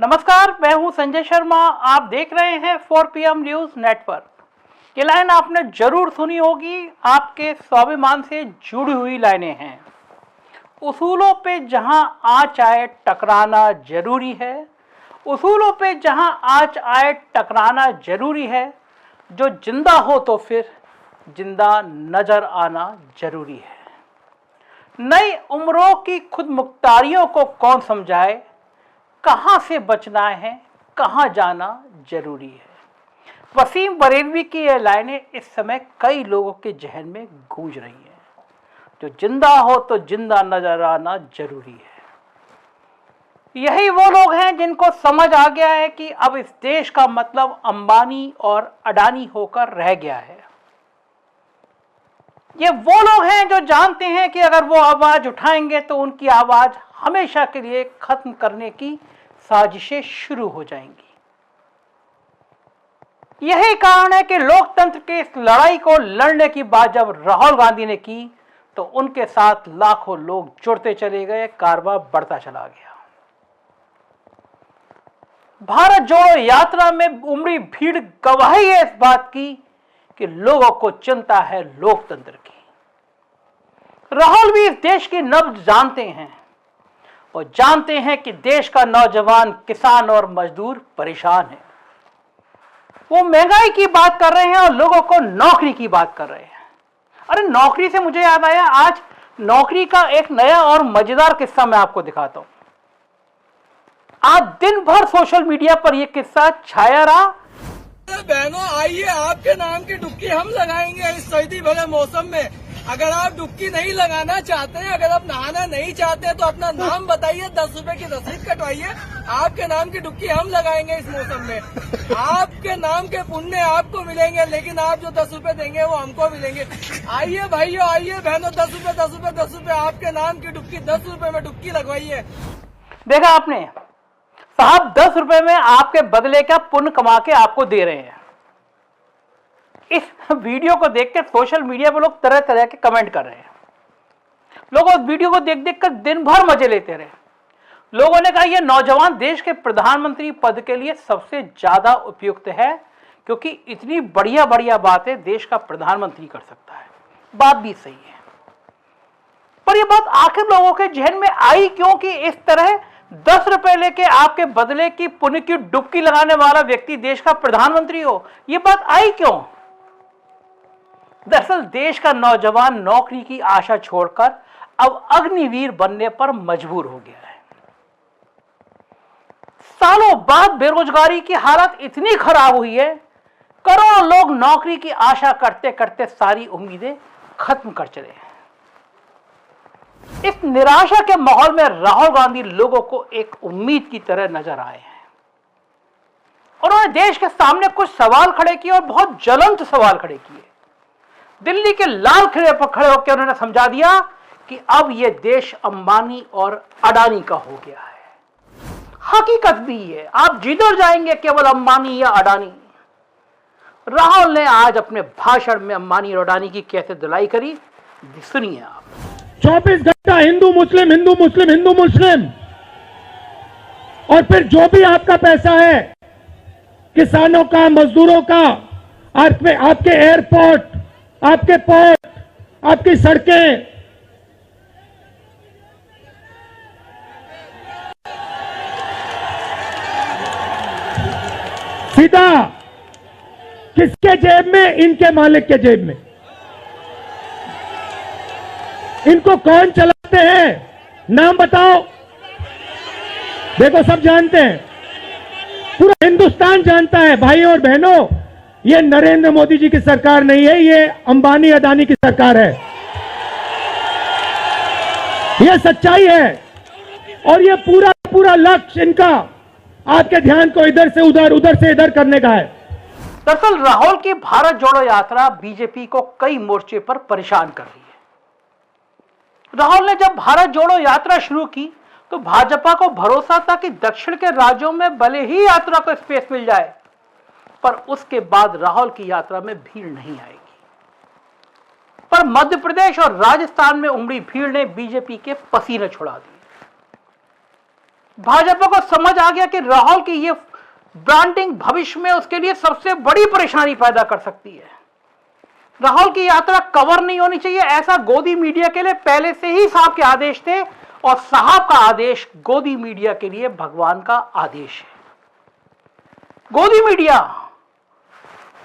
नमस्कार, मैं हूं संजय शर्मा। आप देख रहे हैं 4PM न्यूज नेटवर्क। ये लाइन आपने जरूर सुनी होगी, आपके स्वाभिमान से जुड़ी हुई लाइनें हैं। उसूलों पे जहां आंच आए टकराना जरूरी है, उसूलों पे जहां आंच आए टकराना जरूरी है। जो जिंदा हो तो फिर जिंदा नजर आना जरूरी है। नई उम्रों की खुद मुख्तारियों को कौन समझाए, कहां से बचना है, कहां जाना जरूरी है। वसीम बरेलवी की ये लाइनें इस समय कई लोगों के जहन में गूंज रही हैं। जो जिंदा हो तो जिंदा नजर आना जरूरी है। यही वो लोग हैं जिनको समझ आ गया है कि अब इस देश का मतलब अंबानी और अडानी होकर रह गया है। ये वो लोग हैं जो जानते हैं कि अगर वो आवाज उठाएंगे तो उनकी आवाज हमेशा के लिए खत्म करने की साजिशें शुरू हो जाएंगी। यही कारण है कि लोकतंत्र की इस लड़ाई को लड़ने की बात जब राहुल गांधी ने की तो उनके साथ लाखों लोग जुड़ते चले गए, कारवां बढ़ता चला गया। भारत जोड़ो यात्रा में उमड़ी भीड़ गवाही है इस बात की कि लोगों को चिंता है लोकतंत्र की। राहुल भी इस देश की नब्ज जानते हैं और जानते हैं कि देश का नौजवान, किसान और मजदूर परेशान है। वो महंगाई की बात कर रहे हैं और लोगों को नौकरी की बात कर रहे हैं। अरे नौकरी से मुझे याद आया, आज नौकरी का एक नया और मजेदार किस्सा मैं आपको दिखाता हूं। आज दिन भर सोशल मीडिया पर यह किस्सा छाया रहा। बहनों आइए, आपके नाम की डुबकी हम लगाएंगे इस सर्दी भरे मौसम में। अगर आप डुबकी नहीं लगाना चाहते हैं, अगर आप नहाना नहीं चाहते तो अपना नाम बताइए, 10 रुपए की रसीद कटवाइए। आपके नाम की डुबकी हम लगाएंगे इस मौसम में। आपके नाम के पुण्य आपको मिलेंगे, लेकिन आप जो 10 रुपए देंगे वो हमको मिलेंगे। आइए भाइयों, आइए बहनों, 10 रुपए 10 रुपए 10 रुपए आपके नाम की डुबकी, 10 रुपए में डुबकी लगवाइए। देखा आपने साहब, 10 रुपए में आपके बदले का पुण्य कमा के आपको दे रहे हैं। इस वीडियो को देख के सोशल मीडिया पर लोग तरह तरह के कमेंट कर रहे हैं। लोग उस वीडियो को देख देख कर दिन भर मजे लेते रहे। लोगों ने कहा यह नौजवान देश के प्रधानमंत्री पद के लिए सबसे ज्यादा उपयुक्त है, क्योंकि इतनी बढ़िया बढ़िया बातें देश का प्रधानमंत्री कर सकता है। बात भी सही है, पर यह बात आखिर लोगों के जहन में आई क्यों कि इस तरह 10 रुपए लेके आपके बदले की पुण्य की डुबकी लगाने वाला व्यक्ति देश का प्रधानमंत्री हो? यह बात आई क्यों? दरअसल देश का नौजवान नौकरी की आशा छोड़कर अब अग्निवीर बनने पर मजबूर हो गया है। सालों बाद बेरोजगारी की हालत इतनी खराब हुई है, करोड़ों लोग नौकरी की आशा करते करते सारी उम्मीदें खत्म कर चले हैं। इस निराशा के माहौल में राहुल गांधी लोगों को एक उम्मीद की तरह नजर आए हैं। उन्होंने देश के सामने कुछ सवाल खड़े किए और बहुत ज्वलंत सवाल खड़े किए। दिल्ली के लाल किले पर खड़े होकर उन्होंने समझा दिया कि अब यह देश अंबानी और अडानी का हो गया है। हकीकत भी है, आप जिधर जाएंगे केवल अंबानी या अडानी। राहुल ने आज अपने भाषण में अंबानी और अडानी की कैसे धुलाई करी, सुनिए आप। 24 घंटा हिंदू मुस्लिम हिंदू मुस्लिम हिंदू मुस्लिम, और फिर जो भी आपका पैसा है, किसानों का, मजदूरों का, आपके एयरपोर्ट, आपके पोर्ट, आपकी सड़कें, सीधा किसके जेब में? इनके मालिक के जेब में। इनको कौन चलाते हैं? नाम बताओ। देखो, सब जानते हैं, पूरा हिंदुस्तान जानता है। भाइयों और बहनों, ये नरेंद्र मोदी जी की सरकार नहीं है, ये अंबानी अडानी की सरकार है। ये सच्चाई है, और ये पूरा लक्ष्य इनका आपके ध्यान को इधर से उधर, उधर से इधर करने का है। दरअसल राहुल की भारत जोड़ो यात्रा बीजेपी को कई मोर्चे पर परेशान कर रही है। राहुल ने जब भारत जोड़ो यात्रा शुरू की तो भाजपा को भरोसा था कि दक्षिण के राज्यों में भले ही यात्रा को स्पेस मिल जाए, पर उसके बाद राहुल की यात्रा में भीड़ नहीं आएगी। पर मध्य प्रदेश और राजस्थान में उमड़ी भीड़ ने बीजेपी के पसीने छुड़ा दिए। भाजपा को समझ आ गया कि राहुल की ये ब्रांडिंग भविष्य में उसके लिए सबसे बड़ी परेशानी पैदा कर सकती है। राहुल की यात्रा कवर नहीं होनी चाहिए, ऐसा गोदी मीडिया के लिए पहले से ही साहब के आदेश थे, और साहब का आदेश गोदी मीडिया के लिए भगवान का आदेश है। गोदी मीडिया,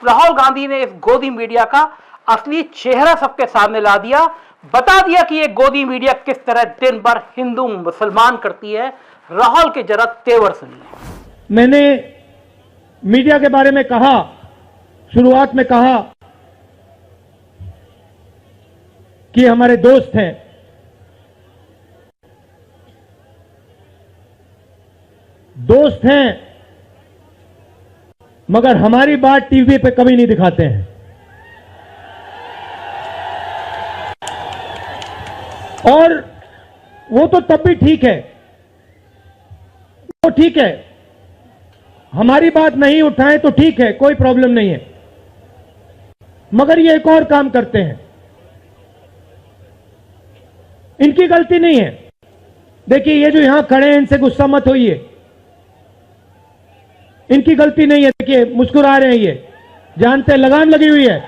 राहुल गांधी ने इस गोदी मीडिया का असली चेहरा सबके सामने ला दिया, बता दिया कि ये गोदी मीडिया किस तरह दिन भर हिंदू मुसलमान करती है। राहुल के जरा तेवर सुनिए। मैंने मीडिया के बारे में कहा, शुरुआत में कहा कि हमारे दोस्त हैं, दोस्त हैं, मगर हमारी बात टीवी पे कभी नहीं दिखाते हैं। और वो तो तब भी ठीक है, वो ठीक है, हमारी बात नहीं उठाएं तो ठीक है, कोई प्रॉब्लम नहीं है। मगर ये एक और काम करते हैं, इनकी गलती नहीं है। देखिए, ये जो यहां खड़े हैं, इनसे गुस्सा मत होइए, इनकी गलती नहीं है। देखिए, मुस्कुरा रहे हैं, ये जानते हैं लगाम लगी हुई है,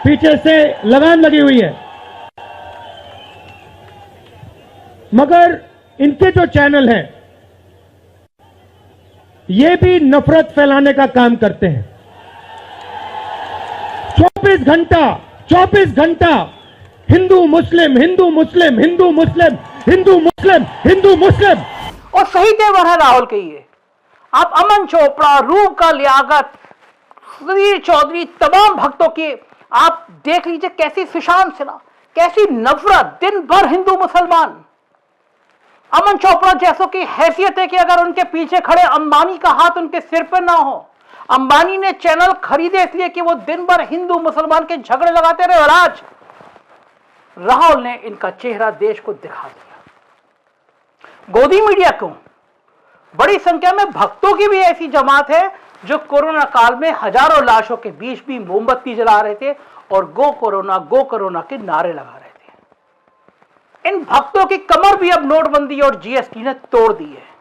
पीछे से लगाम लगी हुई है। मगर इनके जो चैनल हैं, ये भी नफरत फैलाने का काम करते हैं। 24 घंटा हिंदू मुस्लिम, हिंदू मुस्लिम, हिंदू मुस्लिम, हिंदू मुस्लिम, हिंदू मुस्लिम। और सही तेवर है राहुल के ये। आप अमन चोपड़ा, रूप का लियाकत, सुधीर चौधरी, तमाम भक्तों के आप देख लीजिए कैसी सुशांत सिन्हा, कैसी नफरत, दिन भर हिंदू मुसलमान। अमन चोपड़ा जैसों की हैसियत है कि अगर उनके पीछे खड़े अंबानी का हाथ उनके सिर पर ना हो। अंबानी ने चैनल खरीदे इसलिए कि वो दिन भर हिंदू मुसलमान के झगड़े लगाते रहे, और आज राहुल ने इनका चेहरा देश को दिखा दिया। गोदी मीडिया को बड़ी संख्या में भक्तों की भी ऐसी जमात है जो कोरोना काल में हजारों लाशों के बीच भी मोमबत्ती जला रहे थे और गो कोरोना के नारे लगा रहे थे। इन भक्तों की कमर भी अब नोटबंदी और जीएसटी ने तोड़ दी है।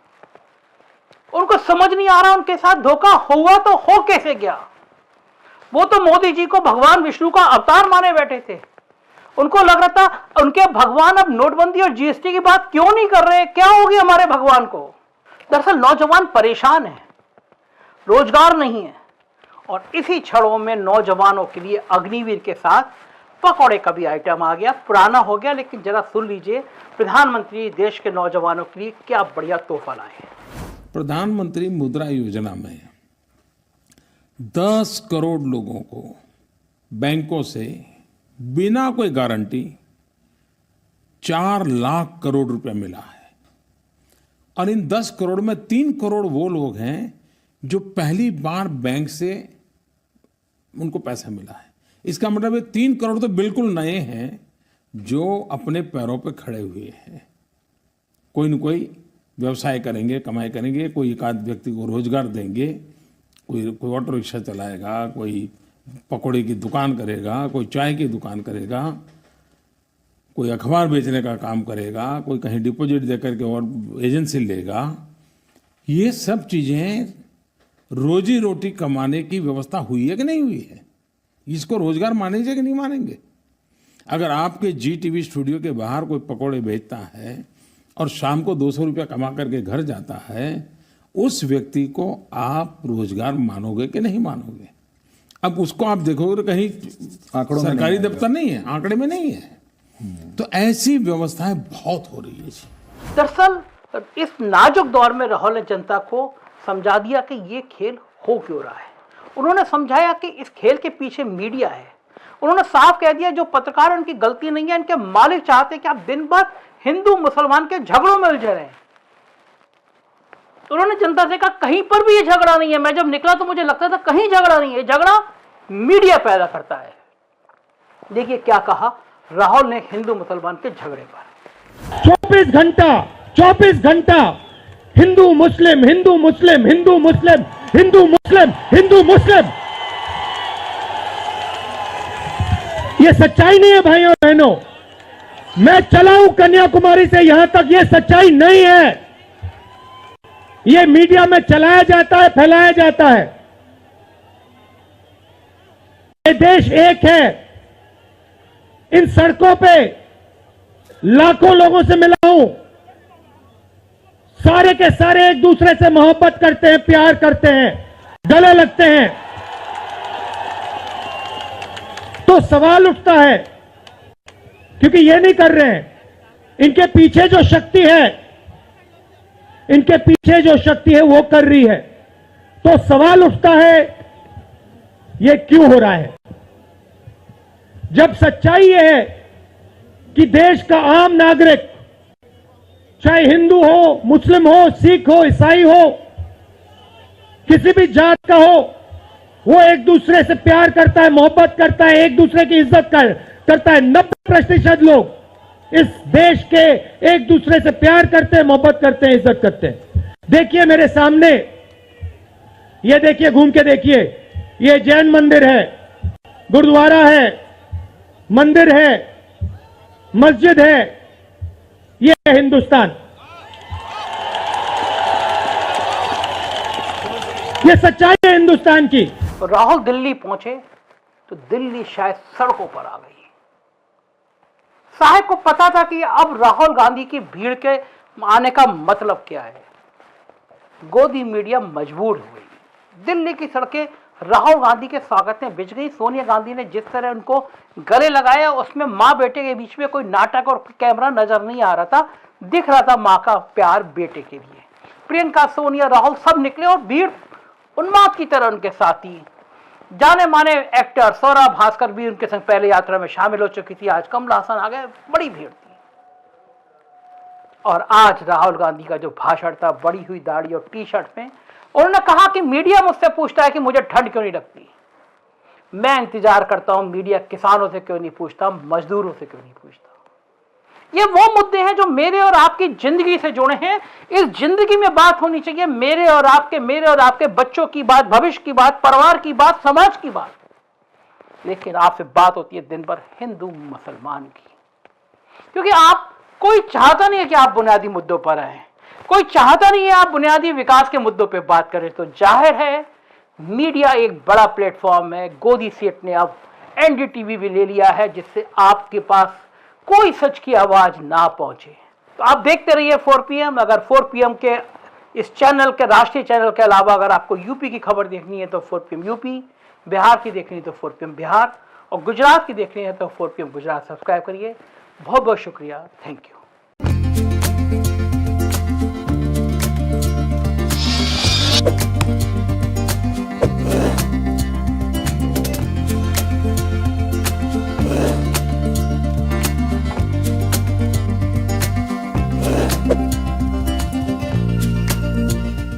उनको समझ नहीं आ रहा उनके साथ धोखा हुआ तो हो कैसे गया। वो तो मोदी जी को भगवान विष्णु का अवतार माने बैठे थे। उनको लग रहा था उनके भगवान अब नोटबंदी और जीएसटी की बात क्यों नहीं कर रहे, क्या होगी हमारे भगवान को। दरअसल नौजवान परेशान है, रोजगार नहीं है, और इसी क्षणों में नौजवानों के लिए अग्निवीर के साथ पकौड़े का भी आइटम आ गया, पुराना हो गया, लेकिन जरा सुन लीजिए प्रधानमंत्री देश के नौजवानों के लिए क्या बढ़िया तोहफा लाए हैं। प्रधानमंत्री मुद्रा योजना में 10 करोड़ लोगों को बैंकों से बिना कोई गारंटी 4 लाख करोड़ रुपया मिला है। और इन 10 करोड़ में 3 करोड़ वो लोग हैं जो पहली बार बैंक से उनको पैसा मिला है। इसका मतलब है 3 करोड़ तो बिल्कुल नए हैं जो अपने पैरों पे खड़े हुए हैं, कोई न कोई व्यवसाय करेंगे, कमाई करेंगे, कोई एक आध व्यक्ति को रोजगार देंगे, कोई ऑटो रिक्शा चलाएगा, कोई पकौड़े की दुकान करेगा, कोई चाय की दुकान करेगा, कोई अखबार बेचने का काम करेगा, कोई कहीं डिपॉजिट देकर के और एजेंसी लेगा। ये सब चीज़ें रोजी रोटी कमाने की व्यवस्था हुई है कि नहीं हुई है, इसको रोजगार मानेंगे कि नहीं मानेंगे। अगर आपके जी टीवी स्टूडियो के बाहर कोई पकौड़े बेचता है और शाम को 200 रुपया कमा करके घर जाता है, उस व्यक्ति को आप रोजगार मानोगे कि नहीं मानोगे। अब उसको आप देखोगे तो कहीं सरकारी दफ्तर नहीं है, आंकड़े में नहीं है। तो ऐसी व्यवस्थाएं बहुत हो रही है। दरअसल इस नाजुक दौर में राहुल ने जनता को समझा दिया कि ये खेल हो क्यों रहा है। उन्होंने समझाया कि इस खेल के पीछे मीडिया है। उन्होंने साफ कह दिया जो पत्रकार उनकी गलती नहीं है, इनके मालिक चाहते कि आप दिन भर हिंदू मुसलमान के झगड़ों में उलझे रहे। तो उन्होंने जनता से कहा कहीं पर भी ये झगड़ा नहीं है। मैं जब निकला तो मुझे लगता था कहीं झगड़ा नहीं है, झगड़ा मीडिया पैदा करता है। देखिए क्या कहा राहुल ने हिंदू मुसलमान के झगड़े पर। 24 घंटा हिंदू मुस्लिम, हिंदू मुस्लिम, हिंदू मुस्लिम, हिंदू मुस्लिम, हिंदू मुस्लिम। ये सच्चाई नहीं है भाइयों और बहनों। मैं चला हूं कन्याकुमारी से यहां तक, ये सच्चाई नहीं है। ये मीडिया में चलाया जाता है, फैलाया जाता है। ये देश एक है। इन सड़कों पे लाखों लोगों से मिला हूं, सारे के सारे एक दूसरे से मोहब्बत करते हैं, प्यार करते हैं, गले लगते हैं। तो सवाल उठता है, क्योंकि ये नहीं कर रहे हैं, इनके पीछे जो शक्ति है, इनके पीछे जो शक्ति है वो कर रही है। तो सवाल उठता है, ये क्यों हो रहा है? जब सच्चाई ये है कि देश का आम नागरिक, चाहे हिंदू हो, मुस्लिम हो, सिख हो, ईसाई हो, किसी भी जात का हो, वो एक दूसरे से प्यार करता है, मोहब्बत करता है, एक दूसरे की इज्जत करता है। 90% लोग इस देश के एक दूसरे से प्यार करते हैं, मोहब्बत करते हैं, इज्जत करते हैं। देखिए मेरे सामने, ये देखिए, घूम के देखिए, ये जैन मंदिर है, गुरुद्वारा है, मंदिर है, मस्जिद है, ये है हिंदुस्तान। ये सच्चाई है हिंदुस्तान की। राहुल दिल्ली पहुंचे तो दिल्ली शायद सड़कों पर आ गई। साहब को पता था कि अब राहुल गांधी की भीड़ के आने का मतलब क्या है। गोदी मीडिया मजबूर हुई। दिल्ली की सड़कें राहुल गांधी के स्वागत में बिछ गई। सोनिया गांधी ने जिस तरह उनको गले लगाया, उसमें माँ बेटे के बीच में कोई नाटक और कैमरा नजर नहीं आ रहा था। दिख रहा था माँ का प्यार बेटे के लिए। प्रियंका, सोनिया, राहुल सब निकले और भीड़ उन्माद की तरह उनके साथी जाने माने एक्टर स्वरा भास्कर भी उनके संग पहले यात्रा में शामिल हो चुकी थी। आज कमल हासन आ गए, बड़ी भीड़ थी। और आज राहुल गांधी का जो भाषण था, बड़ी हुई दाढ़ी और टी शर्ट में, उन्होंने कहा कि मीडिया मुझसे पूछता है कि मुझे ठंड क्यों नहीं लगती। मैं इंतजार करता हूं, मीडिया किसानों से क्यों नहीं पूछता, मजदूरों से क्यों नहीं पूछता। ये वो मुद्दे हैं जो मेरे और आपकी जिंदगी से जुड़े हैं। इस जिंदगी में बात होनी चाहिए मेरे और आपके बच्चों की बात, भविष्य की बात, परिवार की बात, समाज की बात। लेकिन आपसे बात होती है दिन भर हिंदू मुसलमान की, क्योंकि आप कोई चाहता नहीं है कि आप बुनियादी मुद्दों पर आए, कोई चाहता नहीं है आप बुनियादी विकास के मुद्दों पर बात करें। तो जाहिर है मीडिया एक बड़ा प्लेटफॉर्म है। गोदी सेठ ने अब एनडीटीवी भी ले लिया है, जिससे आपके पास कोई सच की आवाज ना पहुंचे। तो आप देखते रहिए 4 PM। अगर 4 PM के इस चैनल के, राष्ट्रीय चैनल के अलावा अगर आपको यूपी की खबर देखनी है तो 4 PM यूपी, बिहार की देखनी है तो 4 PM बिहार, और गुजरात की देखनी है तो 4 PM गुजरात सब्सक्राइब करिए। बहुत बहुत शुक्रिया। Thank you.